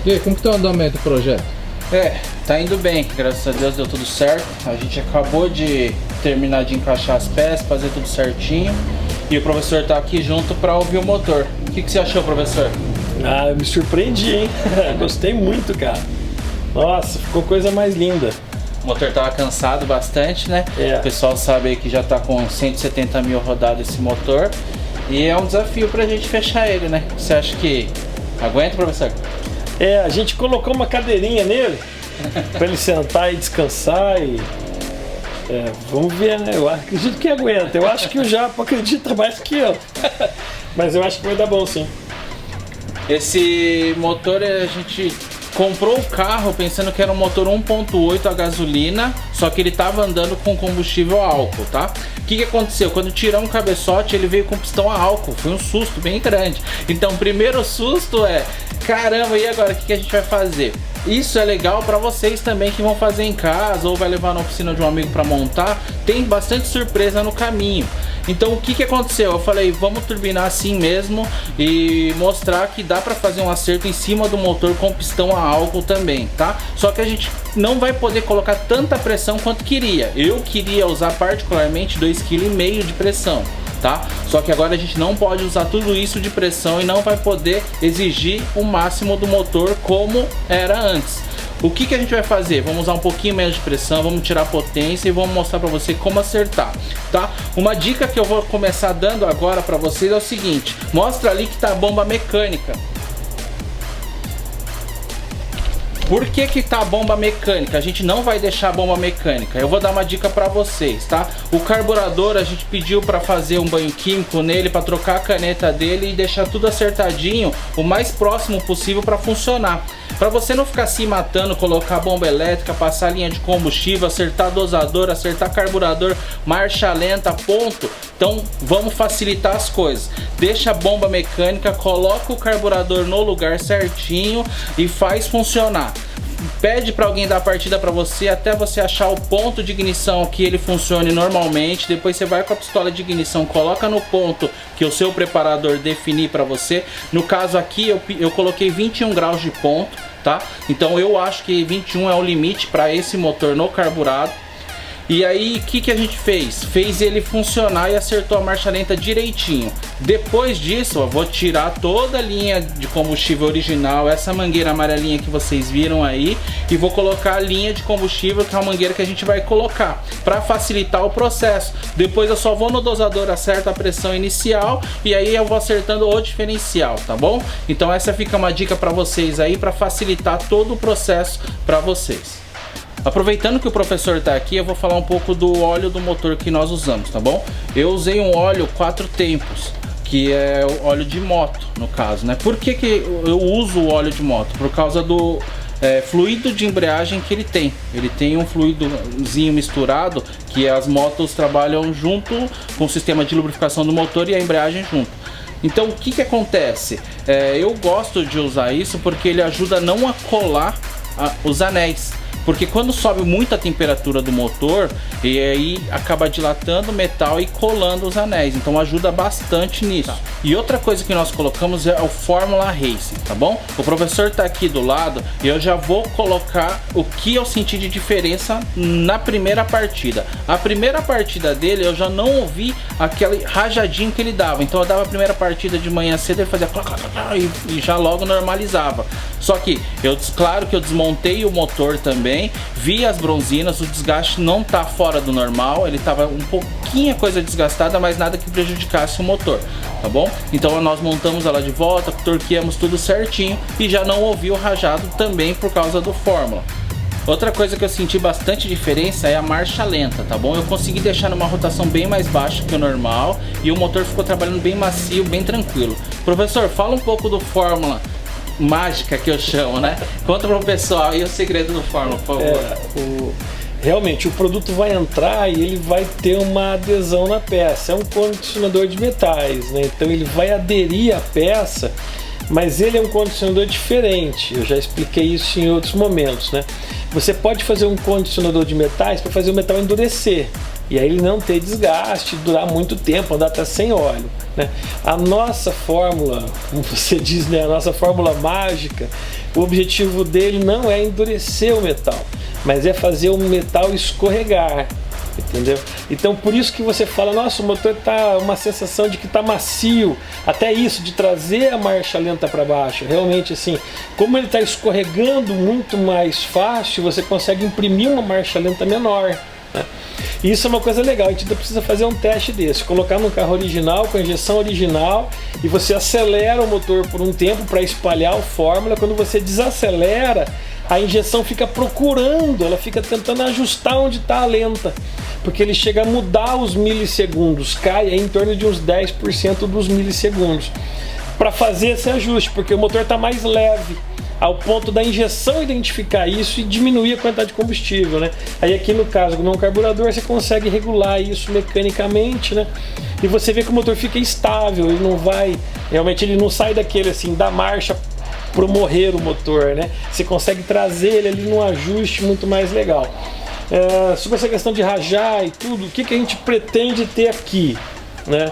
E aí, como que tá o andamento do projeto? Tá indo bem, graças a Deus deu tudo certo. A gente acabou de terminar de encaixar as peças, fazer tudo certinho. E o professor tá aqui junto para ouvir o motor. O que você achou, professor? Ah, eu me surpreendi, hein? Gostei muito, cara. Nossa, ficou coisa mais linda. O motor tava cansado bastante, né? O pessoal sabe aí que já tá com 170 mil rodadas esse motor. E é um desafio pra gente fechar ele, né? Você acha que aguenta, professor? A gente colocou uma cadeirinha nele para ele sentar e descansar e... vamos ver, né? Eu acredito que aguenta. Eu acho que o Japa acredita mais que eu. Mas eu acho que vai dar bom, sim. Esse motor a gente comprou o carro pensando que era um motor 1.8 a gasolina, só que ele tava andando com combustível a álcool, tá? O que aconteceu? Quando tiramos o cabeçote, ele veio com pistão a álcool. Foi um susto bem grande. Então, o primeiro susto caramba, e agora o que a gente vai fazer? Isso é legal para vocês também que vão fazer em casa ou vai levar na oficina de um amigo para montar. Tem bastante surpresa no caminho. Então o que aconteceu? Eu falei, vamos turbinar assim mesmo e mostrar que dá para fazer um acerto em cima do motor com pistão a álcool também, tá? Só que a gente não vai poder colocar tanta pressão quanto queria. Eu queria usar particularmente 2,5 kg de pressão, tá? Só que agora a gente não pode usar tudo isso de pressão e não vai poder exigir o máximo do motor como era antes. O que a gente vai fazer? Vamos usar um pouquinho menos de pressão, vamos tirar a potência e vamos mostrar para você como acertar, tá? Uma dica que eu vou começar dando agora para vocês é o seguinte: mostra ali que tá a bomba mecânica. Por que tá a bomba mecânica? A gente não vai deixar a bomba mecânica. Eu vou dar uma dica para vocês, tá? O carburador a gente pediu para fazer um banho químico nele, para trocar a caneta dele e deixar tudo acertadinho, o mais próximo possível para funcionar. Para você não ficar se matando, colocar bomba elétrica, passar linha de combustível, acertar dosador, acertar carburador, marcha lenta, ponto. Então vamos facilitar as coisas. Deixa a bomba mecânica, coloca o carburador no lugar certinho e faz funcionar. Pede para alguém dar a partida para você até você achar o ponto de ignição que ele funcione normalmente. Depois você vai com a pistola de ignição, coloca no ponto que o seu preparador definir para você. No caso aqui eu coloquei 21 graus de ponto, tá? Então eu acho que 21 é o limite para esse motor no carburado. E aí o que a gente fez? Fez ele funcionar e acertou a marcha lenta direitinho. Depois disso, eu vou tirar toda a linha de combustível original, essa mangueira amarelinha que vocês viram aí, e vou colocar a linha de combustível, que é a mangueira que a gente vai colocar, para facilitar o processo. Depois eu só vou no dosador, acerto a pressão inicial e aí eu vou acertando o diferencial, tá bom? Então essa fica uma dica para vocês aí, para facilitar todo o processo para vocês. Aproveitando que o professor está aqui, eu vou falar um pouco do óleo do motor que nós usamos, tá bom? Eu usei um óleo 4 tempos, que é o óleo de moto, no caso, né? Por que eu uso o óleo de moto? Por causa do fluido de embreagem que ele tem. Ele tem um fluidozinho misturado, que as motos trabalham junto com o sistema de lubrificação do motor e a embreagem junto. Então o que acontece? Eu gosto de usar isso porque ele ajuda a não colar os anéis. Porque quando sobe muito a temperatura do motor, e aí acaba dilatando o metal e colando os anéis. Então ajuda bastante nisso. E outra coisa que nós colocamos é o Fórmula Racing, tá bom? O professor tá aqui do lado e eu já vou colocar o que eu senti de diferença na primeira partida. A primeira partida dele eu já não ouvi aquele rajadinho que ele dava. Então eu dava a primeira partida de manhã cedo, ele fazia e já logo normalizava. Só que claro que eu desmontei o motor também, vi as bronzinas, o desgaste não tá fora do normal, ele tava um pouquinho coisa desgastada, mas nada que prejudicasse o motor, tá bom? Então nós montamos ela de volta, torqueamos tudo certinho e já não ouvi o rajado também por causa do Fórmula. Outra coisa que eu senti bastante diferença é a marcha lenta, tá bom? Eu consegui deixar numa rotação bem mais baixa que o normal e o motor ficou trabalhando bem macio, bem tranquilo. Professor, fala um pouco do Fórmula mágica que eu chamo, né? Conta para o pessoal aí o segredo do Fórmula, por favor. Realmente o produto vai entrar e ele vai ter uma adesão na peça. É um condicionador de metais, né? Então ele vai aderir à peça, mas ele é um condicionador diferente. Eu já expliquei isso em outros momentos, né? Você pode fazer um condicionador de metais para fazer o metal endurecer, E aí ele não ter desgaste, durar muito tempo, andar até sem óleo, né? A nossa fórmula, como você diz, né, a nossa fórmula mágica, o objetivo dele não é endurecer o metal, mas é fazer o metal escorregar, entendeu? Então por isso que você fala, nossa, o motor tá uma sensação de que tá macio, até isso de trazer a marcha lenta para baixo. Realmente assim, como ele está escorregando muito mais fácil, você consegue imprimir uma marcha lenta menor, né? E isso é uma coisa legal, a gente precisa fazer um teste desse, colocar no carro original, com a injeção original, e você acelera o motor por um tempo para espalhar a fórmula. Quando você desacelera, a injeção fica procurando, ela fica tentando ajustar onde está a lenta, porque ele chega a mudar os milissegundos, cai em torno de uns 10% dos milissegundos, para fazer esse ajuste, porque o motor está mais leve, ao ponto da injeção identificar isso e diminuir a quantidade de combustível, né? Aí aqui no caso do meu carburador você consegue regular isso mecanicamente, né? E você vê que o motor fica estável, ele não vai, realmente ele não sai daquele assim, da marcha pro morrer o motor, né? Você consegue trazer ele ali num ajuste muito mais legal. Sobre essa questão de rajar e tudo, o que a gente pretende ter aqui, né?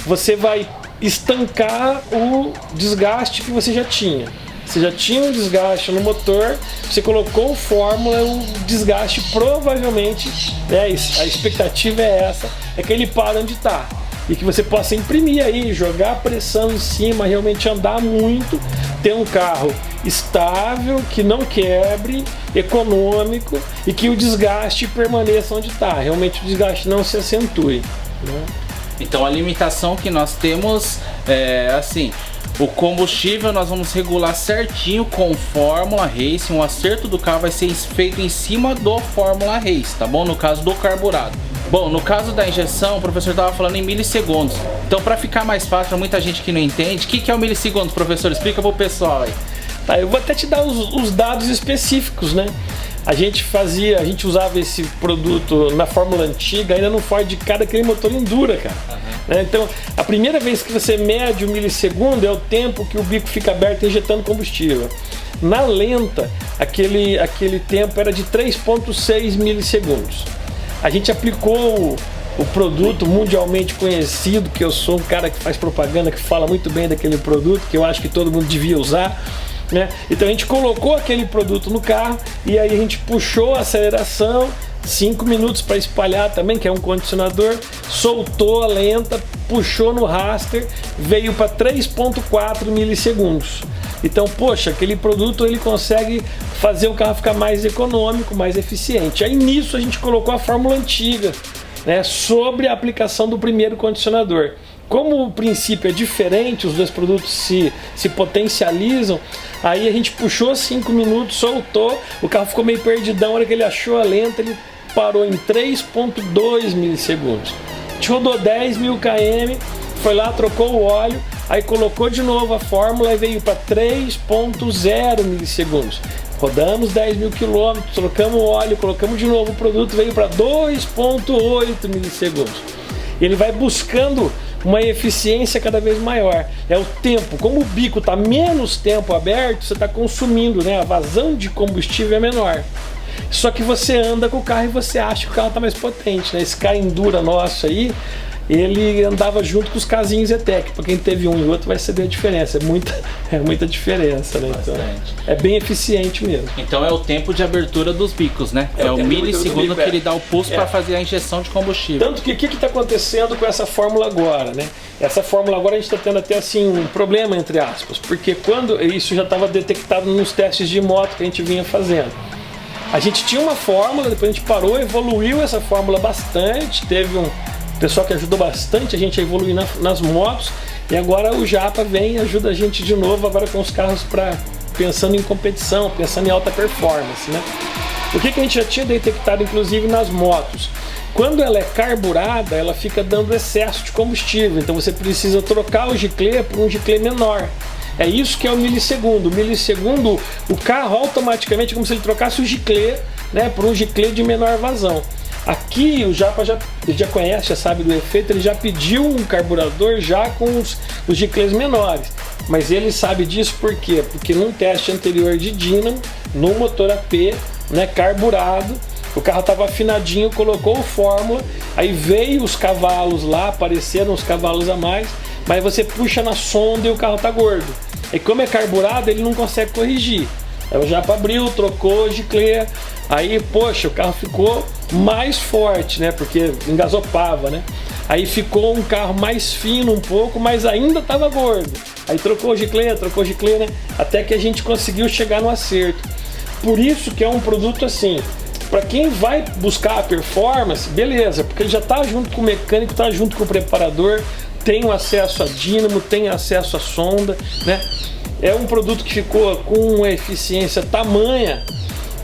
Você vai estancar o desgaste que você já tinha. Você já tinha um desgaste no motor, você colocou fórmula, o desgaste provavelmente, a expectativa é essa, é que ele para onde está. E que você possa imprimir aí, jogar pressão em cima, realmente andar muito, ter um carro estável, que não quebre, econômico e que o desgaste permaneça onde está. Realmente o desgaste não se acentue, né? Então a limitação que nós temos é assim: o combustível nós vamos regular certinho com Fórmula Race. Um acerto do carro vai ser feito em cima do Fórmula Race, tá bom? No caso do carburado. Bom, no caso da injeção, o professor estava falando em milissegundos. Então, para ficar mais fácil, para muita gente que não entende, o que é o milissegundos, professor? Explica pro pessoal aí. Tá, eu vou até te dar os dados específicos, né? A gente usava esse produto na fórmula antiga, ainda no Ford Ka, aquele motor Endura, cara. Uhum. Então, a primeira vez que você mede o milissegundo é o tempo que o bico fica aberto injetando combustível. Na lenta, aquele tempo era de 3,6 milissegundos. A gente aplicou o produto mundialmente conhecido, que eu sou um cara que faz propaganda, que fala muito bem daquele produto, que eu acho que todo mundo devia usar, né? Então a gente colocou aquele produto no carro e aí a gente puxou a aceleração, 5 minutos para espalhar também, que é um condicionador, soltou a lenta, puxou no raster, veio para 3,4 milissegundos. Então, poxa, aquele produto ele consegue fazer o carro ficar mais econômico, mais eficiente. Aí nisso a gente colocou a fórmula antiga, né, sobre a aplicação do primeiro condicionador. Como o princípio é diferente, os dois produtos se potencializam, aí a gente puxou 5 minutos, soltou, o carro ficou meio perdidão, a hora que ele achou a lenta, ele parou em 3,2 milissegundos. A gente rodou 10 mil km, foi lá, trocou o óleo, aí colocou de novo a fórmula e veio para 3,0 milissegundos. Rodamos 10 mil quilômetros, trocamos o óleo, colocamos de novo o produto, veio para 2,8 milissegundos. E ele vai buscando uma eficiência cada vez maior. É o tempo, como o bico está menos tempo aberto, você está consumindo, né? A vazão de combustível é menor. Só que você anda com o carro e você acha que o carro está mais potente, né? Esse Ka Endura nosso aí, ele andava junto com os casinhos E-Tech. Para quem teve um e outro vai saber a diferença. É muita diferença, né? Então, é bem eficiente mesmo. Então é o tempo de abertura dos bicos, né? É o milissegundo que ele dá o pulso para fazer a injeção de combustível. Tanto que o que está acontecendo com essa fórmula agora, né? Essa fórmula agora a gente está tendo até assim um problema, entre aspas, porque quando isso já estava detectado nos testes de moto que a gente vinha fazendo. A gente tinha uma fórmula, depois a gente parou, evoluiu essa fórmula bastante, teve um pessoal que ajudou bastante a gente a evoluir nas motos, e agora o Japa vem e ajuda a gente de novo agora com os carros pensando em competição, pensando em alta performance, né? O que a gente já tinha detectado inclusive nas motos? Quando ela é carburada, ela fica dando excesso de combustível, então você precisa trocar o giclê por um giclê menor. É isso que é o milissegundo. O milissegundo, o carro automaticamente é como se ele trocasse o giclê, né, por um giclê de menor vazão. Aqui o Japa já conhece, já sabe do efeito, ele já pediu um carburador já com os giclês menores. Mas ele sabe disso por quê? Porque num teste anterior de dínamo, no motor AP, né, carburado, O carro estava afinadinho, colocou o Fórmula, aí veio os cavalos lá, apareceram os cavalos a mais, mas você puxa na sonda e o carro tá gordo. E como é carburado, ele não consegue corrigir. Aí o Japa abriu, trocou, gicleia, aí, poxa, o carro ficou mais forte, né? Porque engasopava, né? Aí ficou um carro mais fino um pouco, mas ainda estava gordo. Aí trocou gicleia, né? Até que a gente conseguiu chegar no acerto. Por isso que é um produto assim, para quem vai buscar a performance, beleza, porque ele já está junto com o mecânico, está junto com o preparador, tem acesso a dínamo, tem acesso à sonda, né? É um produto que ficou com uma eficiência tamanha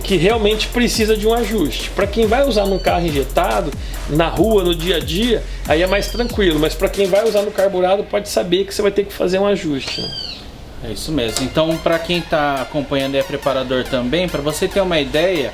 que realmente precisa de um ajuste. Para quem vai usar num carro injetado, na rua, no dia a dia, aí é mais tranquilo, mas para quem vai usar no carburado, pode saber que você vai ter que fazer um ajuste, né? É isso mesmo. Então, para quem está acompanhando e é preparador também, para você ter uma ideia,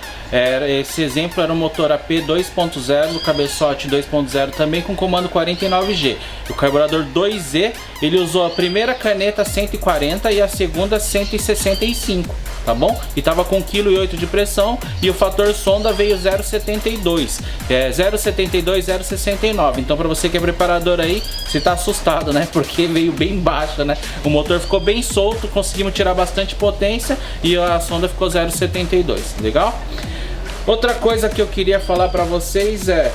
esse exemplo era um motor AP 2.0, o cabeçote 2.0 também com comando 49G. O carburador 2E, ele usou a primeira caneta 140 e a segunda 165, tá bom? E tava com 1,8 kg de pressão e o fator sonda veio 0,72, 0,72, 0,69. Então, para você que é preparador aí, você tá assustado, né? Porque veio bem baixa, né? O motor ficou bem solto, conseguimos tirar bastante potência e a sonda ficou 0,72, legal? Outra coisa que eu queria falar para vocês é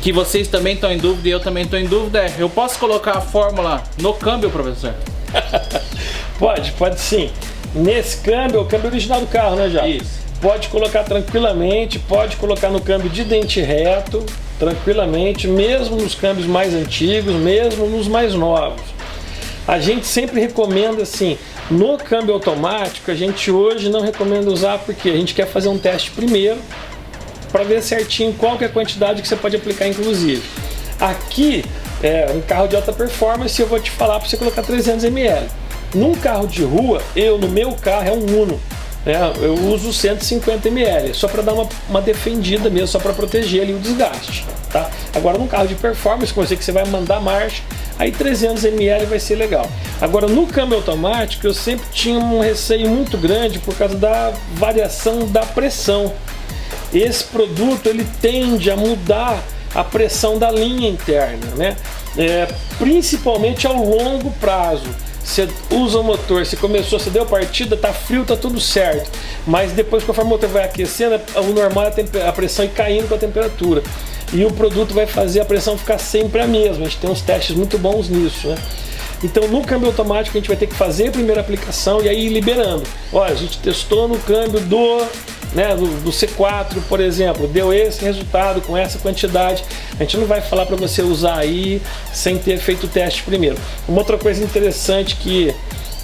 que vocês também estão em dúvida e eu também estou em dúvida, eu posso colocar a fórmula no câmbio, professor? Pode sim. Nesse câmbio, o câmbio original do carro, né, já? Isso. Pode colocar tranquilamente, pode colocar no câmbio de dente reto, tranquilamente, mesmo nos câmbios mais antigos, mesmo nos mais novos. A gente sempre recomenda assim, no câmbio automático, a gente hoje não recomenda usar porque a gente quer fazer um teste primeiro para ver certinho qual que é a quantidade que você pode aplicar inclusive. Aqui é um carro de alta performance, eu vou te falar para você colocar 300 ml. Num carro de rua, no meu carro é um Uno, né? Eu uso 150 ml, só para dar uma defendida mesmo, só para proteger ali o desgaste, tá? Agora num carro de performance, como eu sei que você vai mandar marcha, aí 300 ml vai ser legal. Agora no câmbio automático eu sempre tinha um receio muito grande por causa da variação da pressão. Esse produto ele tende a mudar a pressão da linha interna, né? Principalmente ao longo prazo. Você usa o motor, você começou, você deu partida, tá frio, tá tudo certo. Mas depois, conforme o motor vai aquecendo, o normal é a pressão ir caindo com a temperatura. E o produto vai fazer a pressão ficar sempre a mesma. A gente tem uns testes muito bons nisso, né? Então no câmbio automático a gente vai ter que fazer a primeira aplicação e aí ir liberando. Olha, a gente testou no câmbio do C4, por exemplo, deu esse resultado com essa quantidade. A gente não vai falar para você usar aí sem ter feito o teste primeiro. Uma outra coisa interessante que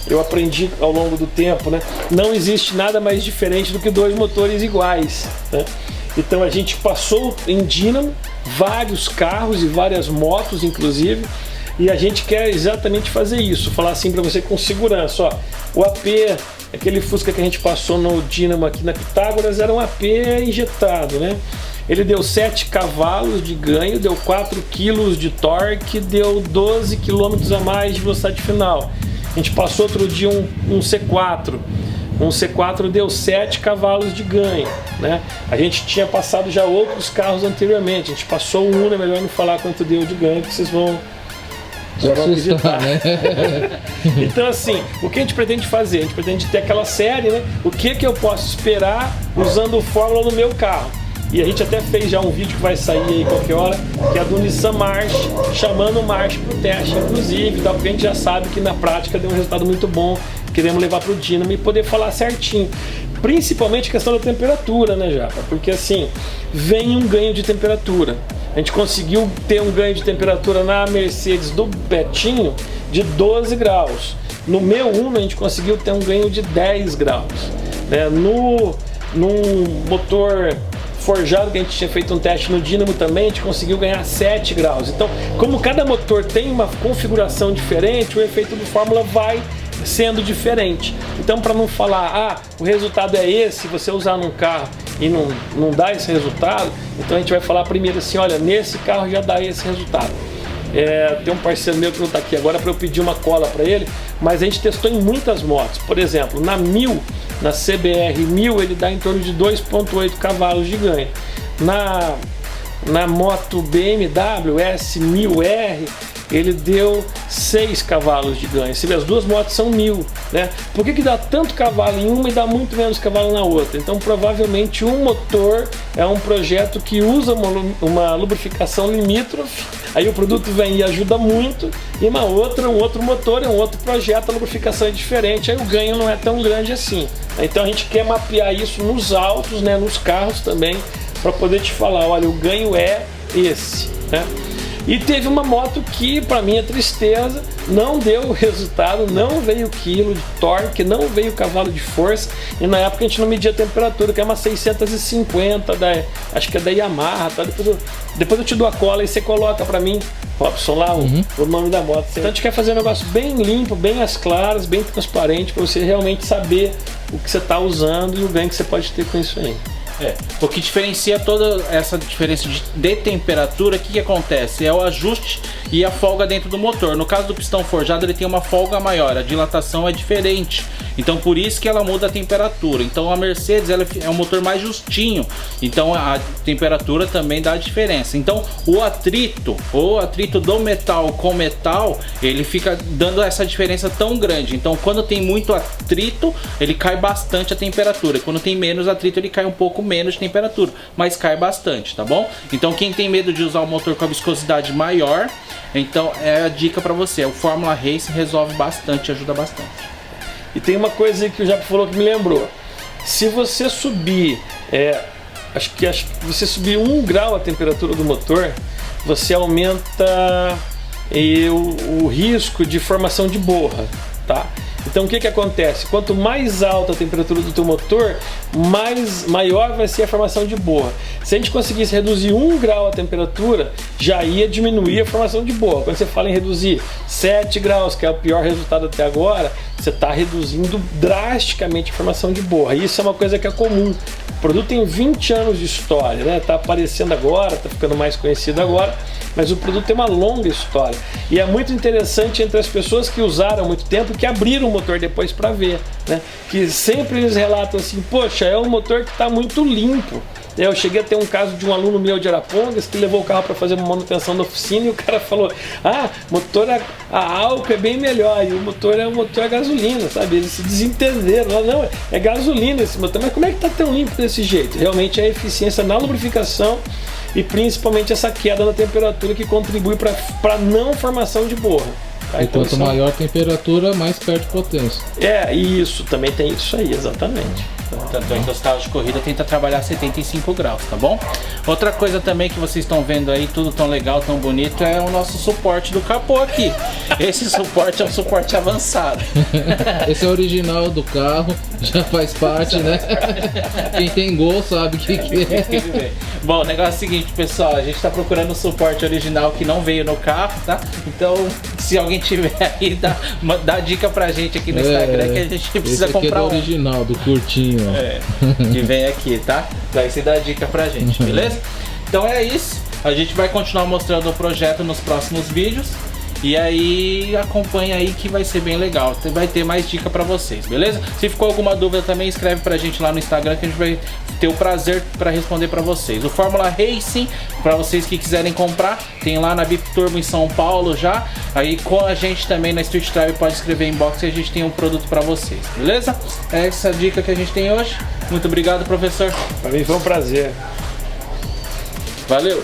eu aprendi ao longo do tempo, né? Não existe nada mais diferente do que dois motores iguais, né? Então a gente passou em dínamo vários carros e várias motos inclusive, e a gente quer exatamente fazer isso, falar assim para você com segurança, ó, o AP, aquele Fusca que a gente passou no dínamo aqui na Pitágoras era um AP injetado, né? Ele deu 7 cavalos de ganho, deu 4 kg de torque, deu 12 km a mais de velocidade final. A gente passou outro dia um C4. Um C4 deu 7 cavalos de ganho, né? A gente tinha passado já outros carros anteriormente. A gente passou o Uno, é melhor não falar quanto deu de ganho, que vocês vão acreditar. Né? Então assim, o que a gente pretende fazer? A gente pretende ter aquela série, né? O que eu posso esperar usando o Fórmula no meu carro? E a gente até fez já um vídeo que vai sair aí qualquer hora, que é do Nissan March, chamando o March para o teste, inclusive, tá? Porque a gente já sabe que na prática deu um resultado muito bom, queremos levar para o dínamo e poder falar certinho. Principalmente a questão da temperatura, né, Japa? Porque assim, vem um ganho de temperatura. A gente conseguiu ter um ganho de temperatura na Mercedes do Betinho de 12 graus. No meu Uno a gente conseguiu ter um ganho de 10 graus. Num motor forjado que a gente tinha feito um teste no dínamo também, a gente conseguiu ganhar 7 graus. Então, como cada motor tem uma configuração diferente, o efeito do Fórmula vai sendo diferente. Então, para não falar, o resultado é esse, você usar num carro e não dá esse resultado, então a gente vai falar primeiro assim, olha, nesse carro já dá esse resultado. Tem um parceiro meu que não está aqui agora para eu pedir uma cola para ele, mas a gente testou em muitas motos. Por exemplo, na CBR 1000 ele dá em torno de 2,8 cavalos de ganho. Na moto BMW S1000R, ele deu 6 cavalos de ganho. Você vê, as duas motos são 1000, né? Por que dá tanto cavalo em uma e dá muito menos cavalo na outra? Então, provavelmente, um motor é um projeto que usa uma lubrificação limítrofe, aí o produto vem e ajuda muito, e um outro motor é um outro projeto, a lubrificação é diferente, aí o ganho não é tão grande assim. Então, a gente quer mapear isso nos autos, né, nos carros também, para poder te falar, olha, o ganho é esse, né? E teve uma moto que, para minha tristeza, não deu resultado, não veio quilo de torque, não veio cavalo de força, e na época a gente não media a temperatura, que é uma 650, acho que é da Yamaha, tá? Depois eu te dou a cola e você coloca para mim, Robson, lá o nome da moto. Então a gente quer fazer um negócio bem limpo, bem às claras, bem transparente, para você realmente saber o que você está usando e o ganho que você pode ter com isso aí. O que diferencia toda essa diferença de temperatura, o que acontece? É o ajuste e a folga dentro do motor. No caso do pistão forjado, ele tem uma folga maior, a dilatação é diferente. Então por isso que ela muda a temperatura. Então a Mercedes ela é um motor mais justinho, então a temperatura também dá a diferença. Então o atrito do metal com metal, ele fica dando essa diferença tão grande. Então quando tem muito atrito, ele cai bastante a temperatura. Quando tem menos atrito, ele cai um pouco menos de temperatura, mas cai bastante, tá bom? Então quem tem medo de usar o motor com a viscosidade maior, então é a dica para você. O Fórmula Race resolve bastante, ajuda bastante. E tem uma coisa aí que o Japo falou que me lembrou. Se você subir, acho que você subir 1 grau a temperatura do motor, você aumenta o risco de formação de borra, tá? Então o que acontece? Quanto mais alta a temperatura do teu motor, maior vai ser a formação de borra. Se a gente conseguisse reduzir 1 grau a temperatura, já ia diminuir a formação de borra. Quando você fala em reduzir 7 graus, que é o pior resultado até agora, você está reduzindo drasticamente a formação de borra. Isso é uma coisa que é comum. O produto tem 20 anos de história, né? Tá aparecendo agora, tá ficando mais conhecido agora, mas o produto tem uma longa história. E é muito interessante entre as pessoas que usaram há muito tempo, que abriram o motor depois para ver, né? Que sempre eles relatam assim, poxa, é um motor que está muito limpo. Eu cheguei a ter um caso de um aluno meu de Arapongas que levou o carro para fazer uma manutenção na oficina e o cara falou, motor a álcool é bem melhor e o motor é um motor a gasolina, sabe? Eles se desentenderam, não, é gasolina esse motor, mas como é que tá tão limpo desse jeito? Realmente é a eficiência na lubrificação e principalmente essa queda na temperatura que contribui para não formação de borra. Tá? E quanto maior a temperatura, mais perde potência. Isso, também tem isso aí, exatamente. Tanto é que os carros de corrida tentam trabalhar 75 graus, tá bom? Outra coisa também que vocês estão vendo aí, tudo tão legal, tão bonito, é o nosso suporte do capô aqui. Esse suporte é um suporte avançado. Esse é o original do carro, já faz parte, né? Quem tem Gol sabe o que é. Bom, o negócio é o seguinte, pessoal, a gente tá procurando o suporte original que não veio no carro, tá? Então, se alguém tiver aí, dá dica pra gente aqui no Instagram que a gente precisa comprar um. Esse aqui é do original, do curtinho. Que vem aqui, tá? Daí você dá a dica pra gente, beleza? Então é isso. A gente vai continuar mostrando o projeto nos próximos vídeos. E aí acompanha aí que vai ser bem legal. Vai ter mais dica pra vocês, beleza? Se ficou alguma dúvida também, escreve pra gente lá no Instagram que a gente vai ter o prazer pra responder pra vocês. O Fórmula Racing, pra vocês que quiserem comprar, tem lá na BIP Turbo em São Paulo já. Aí com a gente também na Street Drive pode escrever inbox e a gente tem um produto pra vocês, beleza? É essa a dica que a gente tem hoje. Muito obrigado, professor. Pra mim foi um prazer. Valeu!